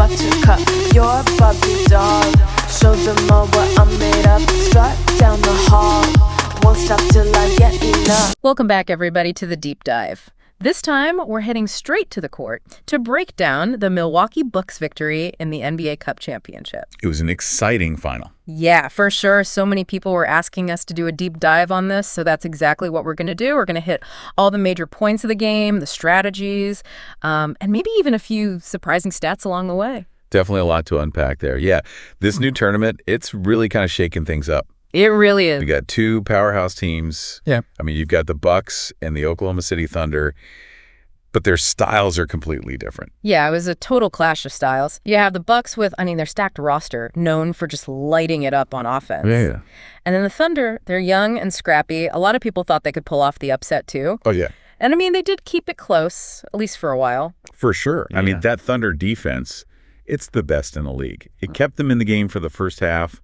buttercup, you're a Barbie doll. Show them all what I'm made of. Strut down the hall, won't stop till I get enough. Welcome back, everybody, to the Deep Dive. This time, we're heading straight to the court to break down the Milwaukee Bucks victory in the NBA Cup Championship. It was an exciting final. Yeah, for sure. So many people were asking us to do a deep dive on this, so that's exactly what we're going to do. We're going to hit all the major points of the game, the strategies, and maybe even a few surprising stats along the way. Definitely a lot to unpack there. Yeah, this new tournament, it's really kind of shaking things up. It really is. We got two powerhouse teams. Yeah. I mean, you've got the Bucks and the Oklahoma City Thunder, but their styles are completely different. Yeah, it was a total clash of styles. You have the Bucks with, their stacked roster, known for just lighting it up on offense. Yeah. And then the Thunder, they're young and scrappy. A lot of people thought they could pull off the upset, too. Oh, yeah. And, they did keep it close, at least for a while. For sure. Yeah. I mean, that Thunder defense, it's the best in the league. It kept them in the game for the first half,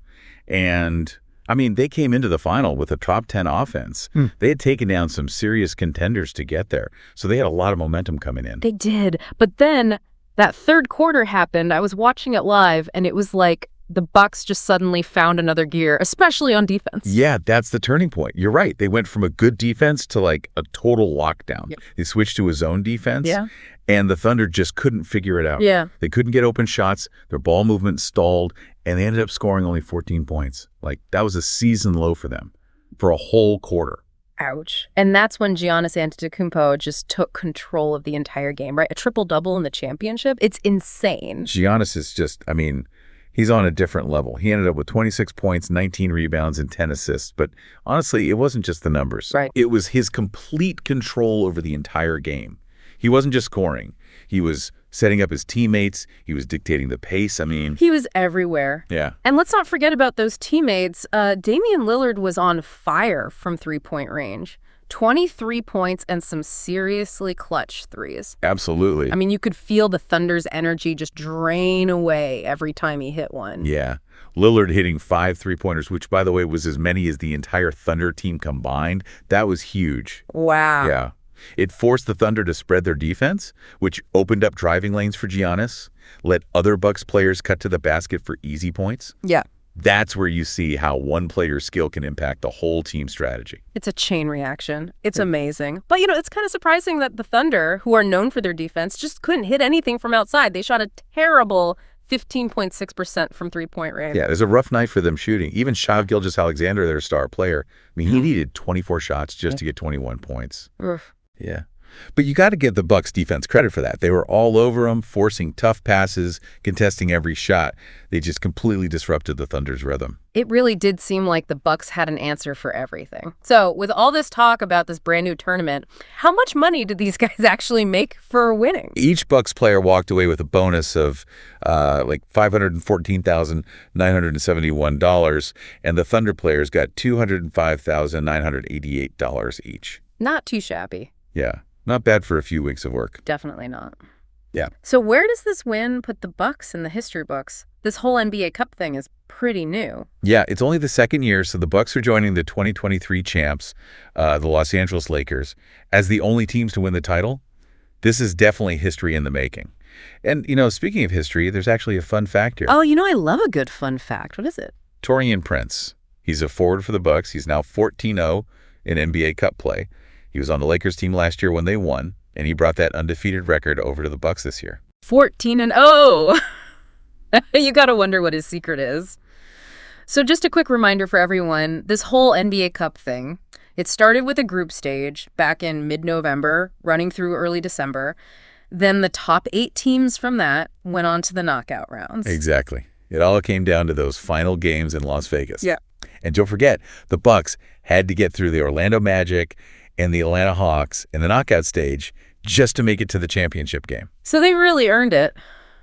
and they came into the final with a top 10 offense. They had taken down some serious contenders to get there. So they had a lot of momentum coming in. They did. But then that third quarter happened. I was watching it live, and it was like the Bucks just suddenly found another gear, especially on defense. Yeah, that's the turning point. You're right. They went from a good defense to like a total lockdown. Yep. They switched to a zone defense. Yeah. And the Thunder just couldn't figure it out. Yeah. They couldn't get open shots. Their ball movement stalled, and they ended up scoring only 14 points. Like, that was a season low for them for a whole quarter. Ouch. And that's when Giannis Antetokounmpo just took control of the entire game, right? A triple-double in the championship. It's insane. Giannis is just, he's on a different level. He ended up with 26 points, 19 rebounds, and 10 assists. But honestly, it wasn't just the numbers. Right. It was his complete control over the entire game. He wasn't just scoring. He was setting up his teammates. He was dictating the pace. He was everywhere. Yeah. And let's not forget about those teammates. Damian Lillard was on fire from three-point range. 23 points and some seriously clutch threes. Absolutely. You could feel the Thunder's energy just drain away every time he hit one. Yeah. Lillard hitting 5 3-pointers, which, by the way, was as many as the entire Thunder team combined. That was huge. Wow. Yeah. It forced the Thunder to spread their defense, which opened up driving lanes for Giannis, let other Bucks players cut to the basket for easy points. Yeah. That's where you see how one player's skill can impact the whole team strategy. It's a chain reaction. It's amazing. But, it's kind of surprising that the Thunder, who are known for their defense, just couldn't hit anything from outside. They shot a terrible 15.6% from three-point range. Yeah, it was a rough night for them shooting. Even Shai Gilgeous-Alexander, their star player, he needed 24 shots just to get 21 points. Oof. Yeah. But you got to give the Bucks defense credit for that. They were all over them, forcing tough passes, contesting every shot. They just completely disrupted the Thunder's rhythm. It really did seem like the Bucks had an answer for everything. So with all this talk about this brand new tournament, how much money did these guys actually make for winning? Each Bucks player walked away with a bonus of $514,971, and the Thunder players got $205,988 each. Not too shabby. Yeah, not bad for a few weeks of work. Definitely not. Yeah. So where does this win put the Bucks in the history books? This whole NBA Cup thing is pretty new. Yeah, it's only the second year, so the Bucks are joining the 2023 champs, the Los Angeles Lakers, as the only teams to win the title. This is definitely history in the making. And, speaking of history, there's actually a fun fact here. Oh, I love a good fun fact. What is it? Taurean Prince. He's a forward for the Bucks. He's now 14-0 in NBA Cup play. He was on the Lakers team last year when they won, and he brought that undefeated record over to the Bucks this year. 14-0. You got to wonder what his secret is. So just a quick reminder for everyone, this whole NBA Cup thing, it started with a group stage back in mid-November, running through early December. Then the top 8 teams from that went on to the knockout rounds. Exactly. It all came down to those final games in Las Vegas. Yeah. And don't forget, the Bucks had to get through the Orlando Magic and the Atlanta Hawks in the knockout stage just to make it to the championship game. So they really earned it.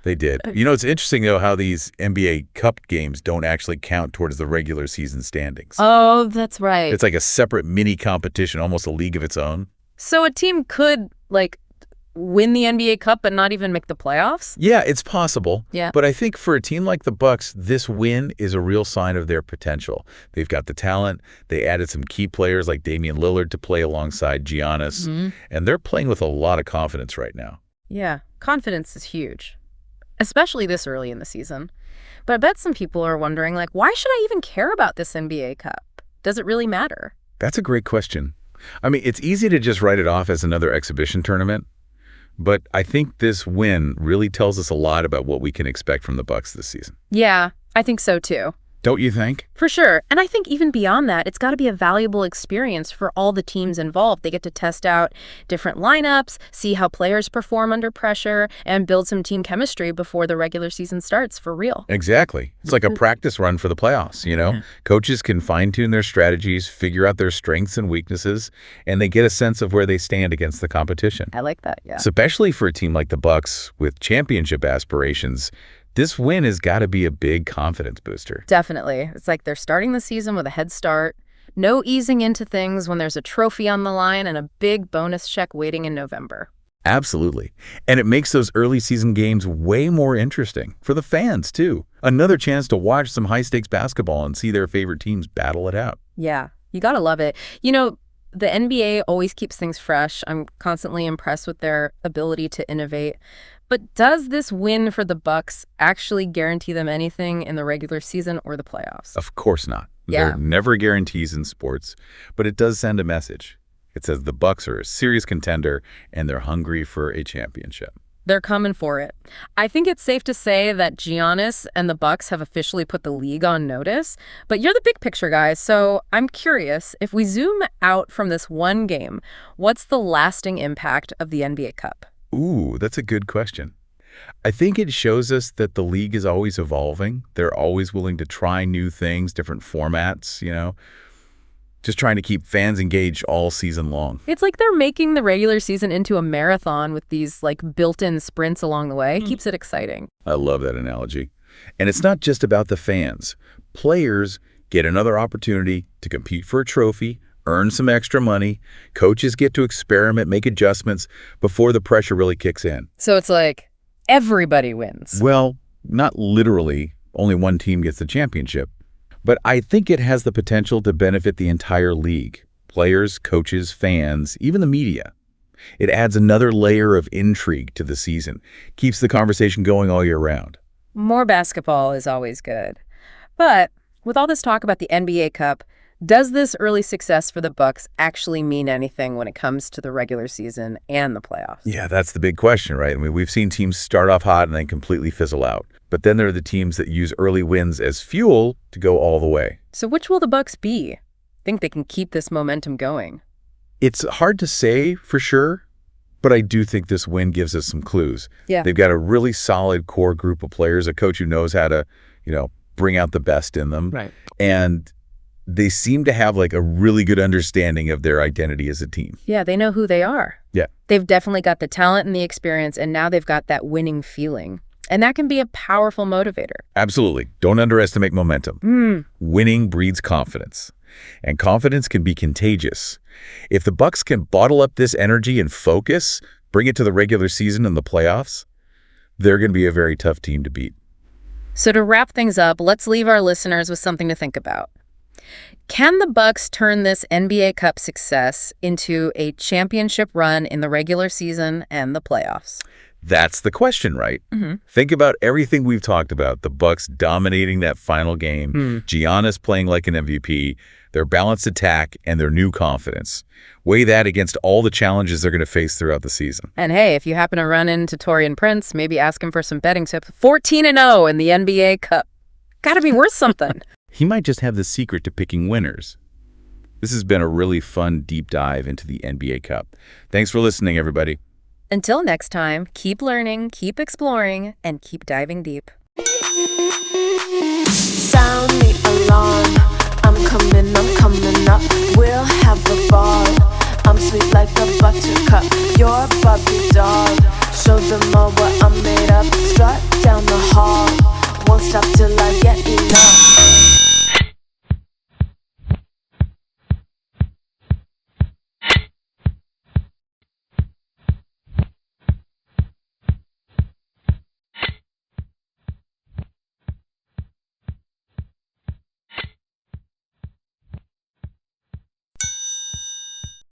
They did. It's interesting, though, how these NBA Cup games don't actually count towards the regular season standings. Oh, that's right. It's like a separate mini competition, almost a league of its own. So a team could, win the NBA Cup but not even make the playoffs? Yeah, it's possible. Yeah. But I think for a team like the Bucks, this win is a real sign of their potential. They've got the talent. They added some key players like Damian Lillard to play alongside Giannis. And they're playing with a lot of confidence right now. Yeah, confidence is huge. especially this early in the season. But I bet some people are wondering, like, why should I even care about this NBA Cup? Does it really matter? That's a great question. I mean, it's easy to just write it off as another exhibition tournament, but I think this win really tells us a lot about what we can expect from the Bucks this season. Yeah, I think so too. Don't you think? For sure. And I think even beyond that, it's got to be a valuable experience for all the teams involved. They get to test out different lineups, see how players perform under pressure, and build some team chemistry before the regular season starts for real. Exactly. It's like a practice run for the playoffs, you know? Coaches can fine-tune their strategies, figure out their strengths and weaknesses, and they get a sense of where they stand against the competition. I like that, yeah. Especially for a team like the Bucks with championship aspirations, this win has got to be a big confidence booster. Definitely. It's like they're starting the season with a head start. No easing into things when there's a trophy on the line and a big bonus check waiting in November. Absolutely. And it makes those early season games way more interesting for the fans, too. Another chance to watch some high-stakes basketball and see their favorite teams battle it out. Yeah, you gotta love it. You know, the NBA always keeps things fresh. I'm constantly impressed with their ability to innovate. But does this win for the Bucks actually guarantee them anything in the regular season or the playoffs? Of course not. Yeah. There are never guarantees in sports, but it does send a message. It says the Bucks are a serious contender and they're hungry for a championship. They're coming for it. I think it's safe to say that Giannis and the Bucks have officially put the league on notice, but you're the big picture guys, so I'm curious, if we zoom out from this one game, what's the lasting impact of the NBA Cup? Ooh, that's a good question. I think it shows us that the league is always evolving. They're always willing to try new things, different formats, you know, just trying to keep fans engaged all season long. It's like they're making the regular season into a marathon with these like built-in sprints along the way. It keeps it exciting. I love that analogy. And it's not just about the fans. Players get another opportunity to compete for a trophy, earn some extra money. Coaches get to experiment, make adjustments before the pressure really kicks in. So it's like everybody wins. Well, not literally. Only one team gets the championship. But I think it has the potential to benefit the entire league. Players, coaches, fans, even the media. It adds another layer of intrigue to the season. Keeps the conversation going all year round. More basketball is always good. But with all this talk about the NBA Cup, does this early success for the Bucks actually mean anything when it comes to the regular season and the playoffs? Yeah, that's the big question, right? I mean, we've seen teams start off hot and then completely fizzle out. But then there are the teams that use early wins as fuel to go all the way. So which will the Bucks be? Think they can keep this momentum going? It's hard to say for sure, but I do think this win gives us some clues. Yeah. They've got a really solid core group of players, a coach who knows how to, bring out the best in them. Right. And they seem to have like a really good understanding of their identity as a team. Yeah, they know who they are. Yeah. They've definitely got the talent and the experience, and now they've got that winning feeling. And that can be a powerful motivator. Absolutely. Don't underestimate momentum. Winning breeds confidence. And confidence can be contagious. If the Bucks can bottle up this energy and focus, bring it to the regular season and the playoffs, they're going to be a very tough team to beat. So to wrap things up, let's leave our listeners with something to think about. Can the Bucks turn this NBA Cup success into a championship run in the regular season and the playoffs? That's the question, right? Think about everything we've talked about. The Bucks dominating that final game, Giannis playing like an MVP, their balanced attack, and their new confidence. Weigh that against all the challenges they're going to face throughout the season. And hey, if you happen to run into Taurean Prince, maybe ask him for some betting tips. 14-0 in the NBA Cup. Gotta be worth something. He might just have the secret to picking winners. This has been a really fun deep dive into the NBA Cup. Thanks for listening, everybody. Until next time, keep learning, keep exploring, and keep diving deep. Sound the alarm. I'm coming up. We'll have the ball. I'm sweet like a buttercup. You're a Barbie doll. Show them all what I'm made of. Strut down the hall. Won't stop till I get enough.